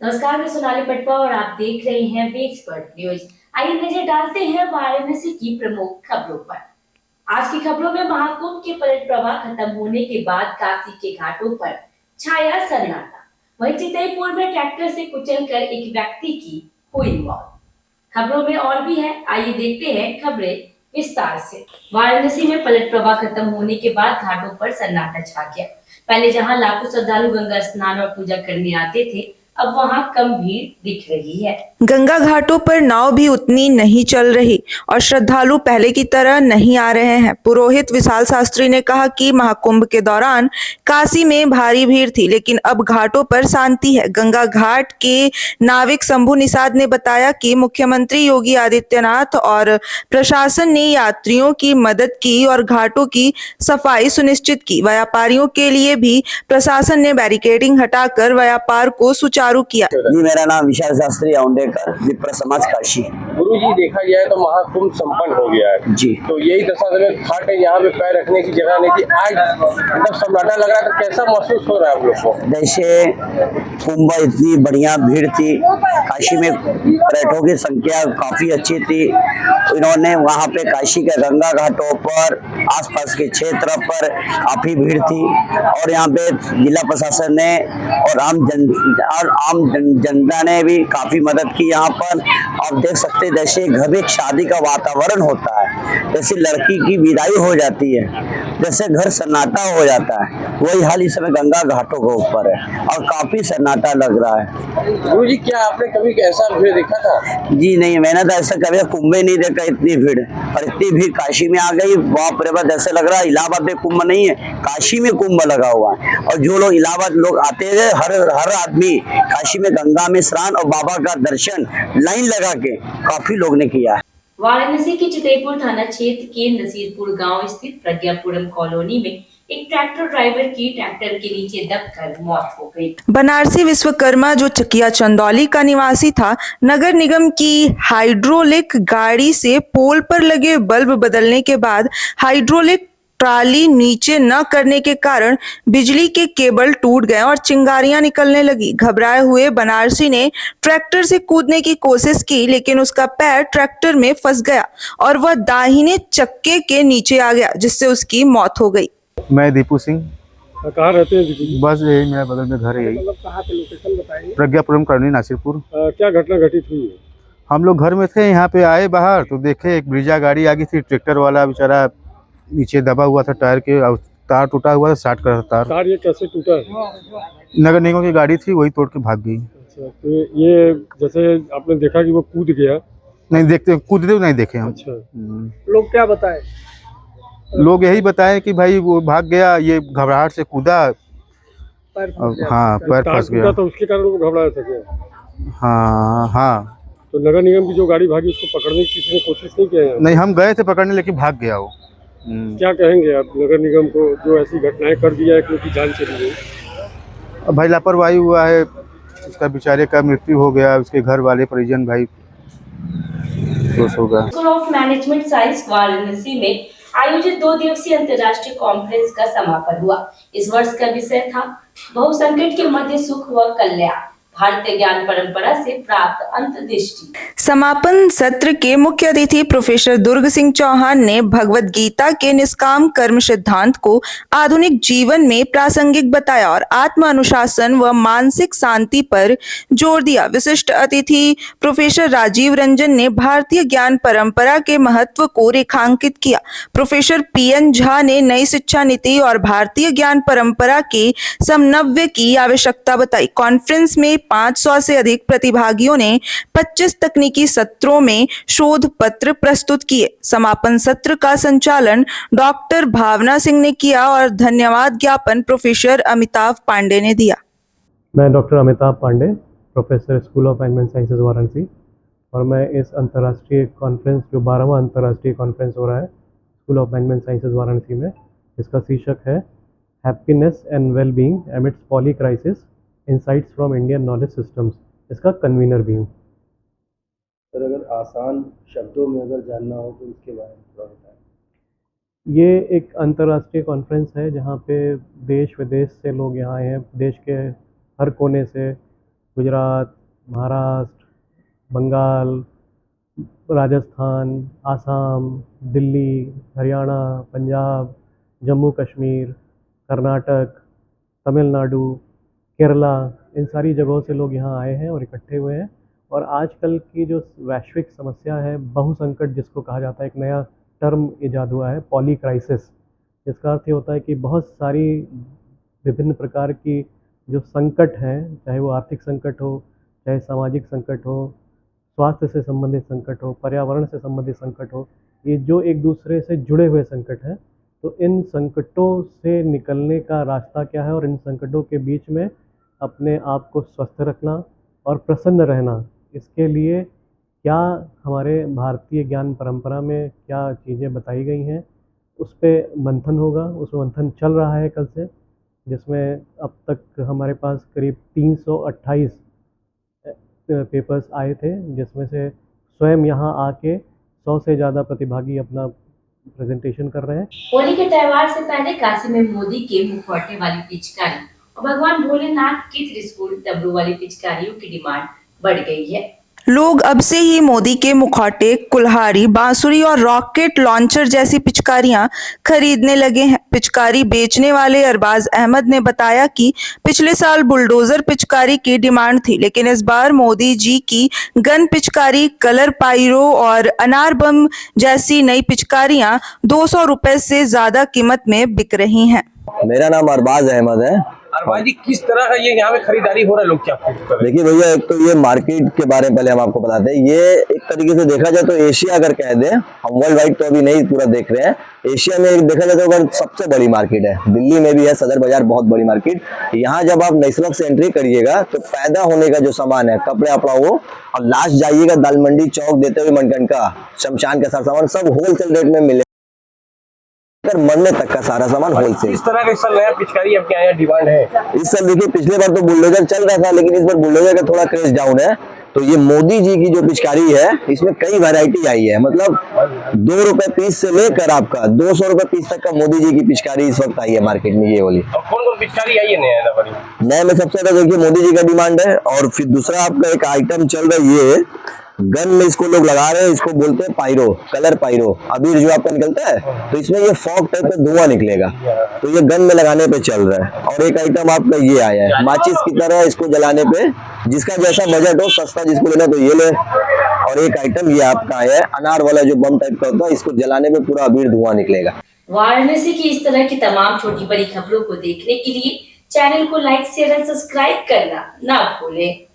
नमस्कार, मैं सोनाली पटवा और आप देख रहे हैं वी एक्सपर्ट न्यूज। आइए नजर डालते हैं वाराणसी की प्रमुख खबरों पर। आज की खबरों में महाकुंभ के पलट प्रवाह खत्म होने के बाद काशी के घाटों पर छाया सन्नाटा। वहीं चितईपुर में ट्रैक्टर से कुचलकर एक व्यक्ति की हुई मौत। खबरों में और भी है, आइए देखते हैं खबरें विस्तार से। वाराणसी में पलट प्रवाह खत्म होने के बाद घाटों पर सन्नाटा छा गया। पहले जहां लाखों श्रद्धालु गंगा स्नान और पूजा करने आते थे, अब वहां कम भीड़ दिख रही है। गंगा घाटों पर नाव भी उतनी नहीं चल रही और श्रद्धालु पहले की तरह नहीं आ रहे हैं। पुरोहित विशाल शास्त्री ने कहा कि महाकुंभ के दौरान काशी में भारी भीड़ थी, लेकिन अब घाटों पर शांति है। गंगा घाट के नाविक शंभू निषाद ने बताया कि मुख्यमंत्री योगी आदित्यनाथ और प्रशासन ने यात्रियों की मदद की और घाटों की सफाई सुनिश्चित की। व्यापारियों के लिए भी प्रशासन ने बैरिकेडिंग हटाकर व्यापार को सुचारू किया। जी, मेरा नाम विशाल शास्त्री औंडेकर, विप्र समाज काशी। गुरु जी, देखा जाए तो महाकुंभ संपन्न हो गया है जी, तो यही दशा में घाट है, यहाँ पे पैर रखने की जगह नहीं थी। आज जब सन्नाटा लग रहा है तो कैसा महसूस हो रहा है आप लोग को? जैसे कुंभ इतनी बढ़िया भीड़ थी, काशी में पर्यटकों की संख्या काफी अच्छी थी। इन्होंने वहाँ पे काशी के गंगा घाटों पर आसपास के क्षेत्र पर काफी भीड़ थी और यहाँ पे जिला प्रशासन ने और आम जनता ने भी काफी मदद की। यहाँ पर आप देख सकते हैं जैसे घर में एक शादी का वातावरण होता है, जैसे लड़की की विदाई हो जाती है, जैसे घर सन्नाटा हो जाता है, वही हाल इस समय गंगा घाटों के ऊपर है और काफी सन्नाटा लग रहा है। गुरु जी, क्या आपने कभी ऐसा भीड़ देखा था? जी नहीं, मैंने तो ऐसा कभी कुंभ में नहीं देखा इतनी भीड़, और इतनी भीड़ काशी में आ गई। बाप रे बाप, जैसे लग रहा है इलाहाबाद में कुंभ नहीं है, काशी में कुंभ लगा हुआ है। और जो लोग इलाहाबाद लोग आते हैं, हर आदमी काशी में गंगा में स्नान और बाबा का दर्शन लाइन लगा के काफी लोग ने किया है। वाराणसी के चितईपुर थाना क्षेत्र के नसीरपुर गांव स्थित प्रज्ञापुरम कॉलोनी में एक ट्रैक्टर ड्राइवर की ट्रैक्टर के नीचे दबकर मौत हो गई। बनारसी विश्वकर्मा, जो चकिया चंदौली का निवासी था, नगर निगम की हाइड्रोलिक गाड़ी से पोल पर लगे बल्ब बदलने के बाद हाइड्रोलिक ट्राली नीचे न करने के कारण बिजली के केबल टूट गए और चिंगारियां निकलने लगी। घबराए हुए बनारसी ने ट्रैक्टर से कूदने की कोशिश की, लेकिन उसका पैर ट्रैक्टर में फंस गया और वह दाहिने चक्के के नीचे आ गया, जिससे उसकी मौत हो गई। मैं दीपू सिंह। कहाँ रहते हैं दीपू? बस यही मेरा बगल में घर है, यही मतलब कहाँ पे लोकेशन बताइए। प्रज्ञापुरम कॉलोनी नासिरपुर। क्या घटना घटित हुई है? हम लोग घर में थे, यहाँ पे आए बाहर तो देखे एक ब्रिजा गाड़ी आ गई थी। ट्रैक्टर वाला बेचारा नीचे दबा हुआ था टायर के, और तार टूटा हुआ था, शार्ट कर तार। तार ये कैसे टूटा है? नगर निगम की गाड़ी थी, वही तोड़ के भाग गई। अच्छा, तो ये जैसे आपने देखा कि वो कूद गया? नहीं देखते, कूदते नहीं देखे हम। अच्छा, लोग क्या बताए? लोग यही बताए कि भाई वो भाग गया, ये घबराहट से कूदा। हाँ, पैर फंस गया। तो उसके कारण वो घबराया था क्या? हाँ हाँ। तो नगर निगम की जो गाड़ी भागी उसको पकड़ने की किसी ने कोशिश नहीं किया? नहीं, हम गए थे पकड़ने, लेकिन भाग गया वो। क्या कहेंगे आप नगर निगम को जो ऐसी घटनाएं कर दिया है, क्योंकि जान चली गई? अब भाई लापरवाही हुआ है, उसका बेचारे का मृत्यु हो गया, उसके घर वाले परिजन भाई खुश हो गए। School of management science Varanasi में आयोजित 2 दिवसीय अंतर्राष्ट्रीय कॉन्फ्रेंस का समापन हुआ। इस वर्ष का विषय था बहुसंकट के मध्य सुख व कल्याण, भारतीय ज्ञान परंपरा से प्राप्त अंतर्दृष्टि। समापन सत्र के मुख्य अतिथि प्रोफेसर दुर्ग सिंह चौहान ने भगवत गीता के निष्काम कर्म सिद्धांत को आधुनिक जीवन में प्रासंगिक बताया और आत्म अनुशासन व मानसिक शांति पर जोर दिया। विशिष्ट अतिथि प्रोफेसर राजीव रंजन ने भारतीय ज्ञान परंपरा के महत्व को रेखांकित किया। प्रोफेसर पीएन झा ने नई शिक्षा नीति और भारतीय ज्ञान परंपरा के समन्वय की आवश्यकता बताई। कॉन्फ्रेंस में 500 से अधिक प्रतिभागियों ने 25 तकनीकी सत्रों में शोध पत्र प्रस्तुत किए। समापन सत्र का संचालन डॉक्टर भावना सिंह ने किया और धन्यवाद ज्ञापन प्रोफेसर अमिताभ पांडे ने दिया। मैं doctor Amitabh Pandey, professor school of management sciences Varanasi, और मैं इस अंतर्राष्ट्रीय कॉन्फ्रेंस, जो 12वां अंतर्राष्ट्रीय कॉन्फ्रेंस हो रहा है school of management sciences Varanasi में, इसका शीर्षक है happiness and well being amidst poly crisis, insights from Indian knowledge systems, इसका कन्वीनर भी हूँ। सर, अगर आसान शब्दों में अगर जानना हो तो इसके बारे में थोड़ा बताएं। ये एक अंतर्राष्ट्रीय कॉन्फ्रेंस है जहाँ पे देश विदेश से लोग यहाँ आए हैं, देश के हर कोने से गुजरात, महाराष्ट्र, बंगाल, राजस्थान, आसाम, दिल्ली, हरियाणा, पंजाब, जम्मू कश्मीर, कर्नाटक, तमिलनाडु, केरला, इन सारी जगहों से लोग यहाँ आए हैं और इकट्ठे हुए हैं। और आजकल की जो वैश्विक समस्या है, बहुसंकट जिसको कहा जाता है, एक नया टर्म इजाद हुआ है, पॉली क्राइसिस, जिसका अर्थ ये होता है कि बहुत सारी विभिन्न प्रकार की जो संकट हैं, चाहे वो आर्थिक संकट हो, चाहे सामाजिक संकट हो, स्वास्थ्य से संबंधित संकट हो, पर्यावरण से संबंधित संकट हो, ये जो एक दूसरे से जुड़े हुए संकट हैं, तो इन संकटों से निकलने का रास्ता क्या है और इन संकटों के बीच में अपने आप को स्वस्थ रखना और प्रसन्न रहना, इसके लिए क्या हमारे भारतीय ज्ञान परंपरा में क्या चीज़ें बताई गई हैं, उस पे मंथन होगा। उस मंथन चल रहा है कल से, जिसमें अब तक हमारे पास करीब 328 पेपर्स आए थे, जिसमें से स्वयं यहाँ आके 100 से ज़्यादा प्रतिभागी अपना प्रेजेंटेशन कर रहे हैं। होली के त्योहार से पहले काशी में मोदी के मुखौटे वाली पिचकारी और भगवान भोलेनाथ की त्रिशूल डमरू वाली पिचकारियों की डिमांड बढ़ गई है। लोग अब से ही मोदी के मुखौटे, कुल्हाड़ी, बांसुरी और रॉकेट लॉन्चर जैसी पिचकारियां खरीदने लगे हैं। पिचकारी बेचने वाले अरबाज अहमद ने बताया कि पिछले साल बुलडोजर पिचकारी की डिमांड थी, लेकिन इस बार मोदी जी की गन पिचकारी, कलर पायरो और अनार बम जैसी नई पिचकारियां 200 रुपए से ज्यादा कीमत में बिक रही हैं। मेरा नाम अरबाज अहमद है। अरबाज जी, किस तरह का ये यहाँ पे खरीदारी हो रहा है, लोग क्या खरीद रहे हैं? देखिए भैया, एक तो ये मार्केट के बारे में पहले हम आपको बताते हैं। ये एक तरीके से देखा जाए तो एशिया अगर कह दें, हम वर्ल्ड वाइड तो अभी नहीं पूरा देख रहे हैं, एशिया में एक देखा जाए तो अगर सबसे बड़ी मार्केट है। दिल्ली में भी है सदर बाजार, बहुत बड़ी मार्केट। यहाँ जब आप नेशनल से एंट्री करिएगा तो पैदा होने का जो सामान है, कपड़े अपना वो, और लास्ट जाइएगा दाल मंडी चौक देते हुए मनकंका, शमशान का सारा सामान सब होलसेल रेट में मिले, मरने तक का सारा सामान होलसेल। इस तरह का इस साल नया पिचकारी आपके यहाँ डिमांड है? इस साल देखिए, पिछले बार तो बुलडोजर चल रहा था, लेकिन इस बार बुलडोजर का थोड़ा क्रेज डाउन है। तो ये मोदी जी की जो पिचकारी है, इसमें कई वैरायटी आई है। मतलब 2 रुपए पीस से लेकर आपका 200 रुपए पीस तक का मोदी जी की पिचकारी इस वक्त आई है मार्केट में, ये वाली। और कौन कौन पिचकारी आई है नया? नए में सबसे ज्यादा देखिए मोदी जी का डिमांड है। और फिर दूसरा आपका एक आइटम चल रहा है, ये गन में इसको लोग लगा रहे हैं, इसको बोलते हैं पायरो, कलर पायरो, अबीर जो आपका निकलता है, तो इसमें ये फॉग टाइप का धुआं निकलेगा, तो ये गन में लगाने पे चल रहा है। और एक आइटम आपका ये आया है, माचिस की तरह, इसको जलाने पे जिसका जैसा बजट हो, सस्ता जिसको लेना तो ये ले। और एक आइटम ये आपका आया है, अनार वाला जो बम टाइप का होता है, इसको जलाने पे पूरा अबीर धुआं निकलेगा। वाराणसी की इस तरह की तमाम छोटी बड़ी खबरों को देखने के लिए चैनल को लाइक, शेयर और सब्सक्राइब करना ना भूलें।